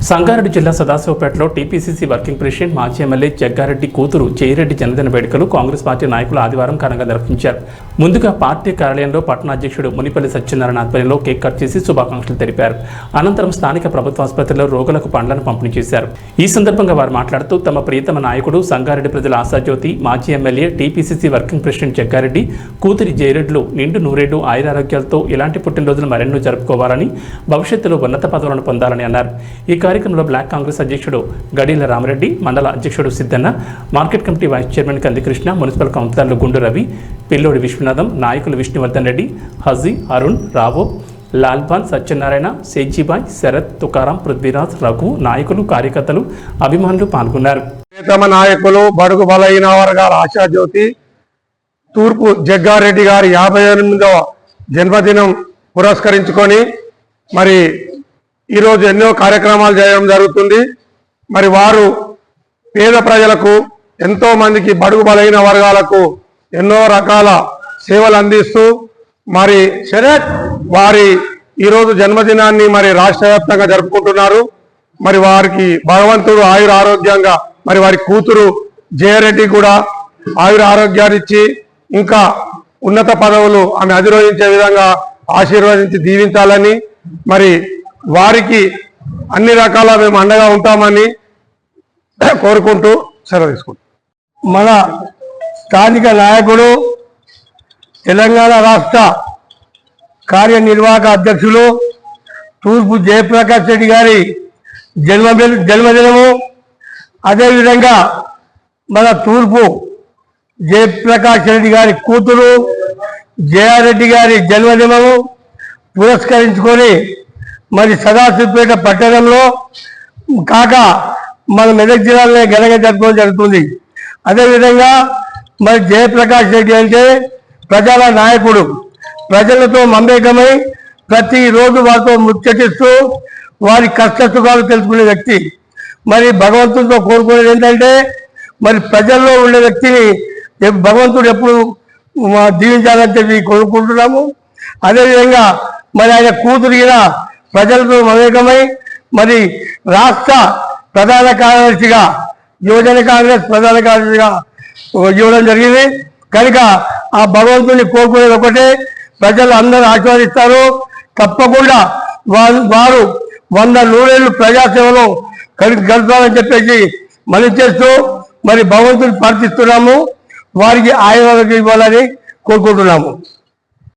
సంగారెడ్డి జిల్లా సదాశివపేటలో TPCC working president మాజీ MLA Jaggareddy కూతురు జయరెడ్డి జన్మదిన వేడుకలు కాంగ్రెస్ పార్టీ నాయకులు ఆదివారం ఘనంగా నిర్వహించారు. ముందుగా పార్టీ కార్యాలయంలో పట్టణ అధ్యక్షుడు మునిపల్లి సత్యనారాయణ ఆధ్వర్యంలో కేక్ కట్ చేసి శుభాకాంక్షలు తెలిపారు. అనంతరం స్థానిక ప్రభుత్వ ఆసుపత్రిలో రోగులకు పండ్లను పంపిణీ చేశారు. ఈ సందర్భంగా వారు మాట్లాడుతూ తమ ప్రియతమ నాయకుడు సంగారెడ్డి ప్రజల ఆశాజ్యోతి మాజీ MLA TPCC working president Jaggareddy కూతురి జయరెడ్డిలు నిండు నూరేళ్లు ఆయురారోగ్యాలతో ఇలాంటి పుట్టినరోజులు మరెన్నో జరుపుకోవాలని, భవిష్యత్తులో ఉన్నత పదవులను పొందాలని అన్నారు. ఈ కార్యక్రమంలో బ్లాక్ కాంగ్రెస్ అధ్యక్షుడు గడీల రామరెడ్డి, మండల అధ్యక్షుడు Siddhanna, market committee vice chairman Kandikrishna, municipal కౌన్సిలర్లు గుండు రవి, పిల్లోడి విశ్వనాథం, నాయకులు విష్ణువర్ధన్ రెడ్డి, హజీ, అరుణ్, రావు, లాల్పాల్, సత్యనారాయణ, సేజీబాయ్, శరత్, తుకారాం, పృథ్వీరాజ్, రఘు, నాయకులు, కార్యకర్తలు, అభిమానులు పాల్గొన్నారు. తమ నాయకులు బడుగు బలహీన వర్గాల ఆశాజ్యోతి తూర్పు జగ్గారెడ్డి గారి 58వ జన్మదినం పురస్కరించుకొని మరి ఈరోజు ఎన్నో కార్యక్రమాలు చేయడం జరుగుతుంది. మరి వారు పేద ప్రజలకు, ఎంతో మందికి, బడుగు బలహీన వర్గాలకు ఎన్నో రకాల సేవలు అందిస్తూ మరి వారి ఈరోజు జన్మదినాన్ని మరి రాష్ట్ర వ్యాప్తంగా జరుపుకుంటున్నారు. మరి వారికి భగవంతుడు ఆయుర ఆరోగ్యంగా, మరి వారి కూతురు జయరెడ్డి కూడా ఆయుర ఆరోగ్యాన్ని ఇచ్చి ఇంకా ఉన్నత పదవులు ఆమె అధిరోహించే విధంగా ఆశీర్వదించి దీవించాలని, మరి వారికి అన్ని రకాల మేము అండగా ఉంటామని కోరుకుంటూ సెలవు తీసుకుంటాం. మన స్థానిక నాయకుడు, తెలంగాణ రాష్ట్ర కార్యనిర్వాహక అధ్యక్షులు తూర్పు జయప్రకాష్ రెడ్డి గారి జన్మదినము, అదేవిధంగా మన తూర్పు జయప్రకాష్ రెడ్డి గారి కూతురు జయారెడ్డి గారి జన్మదినము పురస్కరించుకొని మరి సదాశివపేట పట్టణంలో కాక మన మెదక్ జిల్లాలో ఘనంగా జరుపుకోవడం జరుగుతుంది. అదేవిధంగా మరి జయప్రకాష్ రెడ్డి అంటే ప్రజల నాయకుడు, ప్రజలతో మమేకమై ప్రతిరోజు వారితో ముచ్చటిస్తూ వారి కష్ట సుఖాలు తెలుసుకునే వ్యక్తి. మరి భగవంతుడితో కోరుకునేది ఏంటంటే మరి ప్రజల్లో ఉండే వ్యక్తిని భగవంతుడు ఎప్పుడు దీవించాలని చెప్పి కోరుకుంటున్నాము. అదేవిధంగా మరి ఆయన కూతురిగా ప్రజలతో మమేకమై మరి రాష్ట్ర ప్రధాన కార్యదర్శిగా, యువజన కాంగ్రెస్ ప్రధాన కార్యదర్శిగా ఇవ్వడం జరిగింది. కనుక ఆ భగవంతుని కోరుకునేది ఒకటే, ప్రజలు అందరూ ఆశీర్వదిస్తారు. తప్పకుండా వారు 100 నూరేళ్లు ప్రజాసేవలో గడపాలని చెప్పేసి మనం చేస్తూ మరి భగవంతుని ప్రార్థిస్తున్నాము. వారికి ఆయుర్వేదం ఇవ్వాలని కోరుకుంటున్నాము.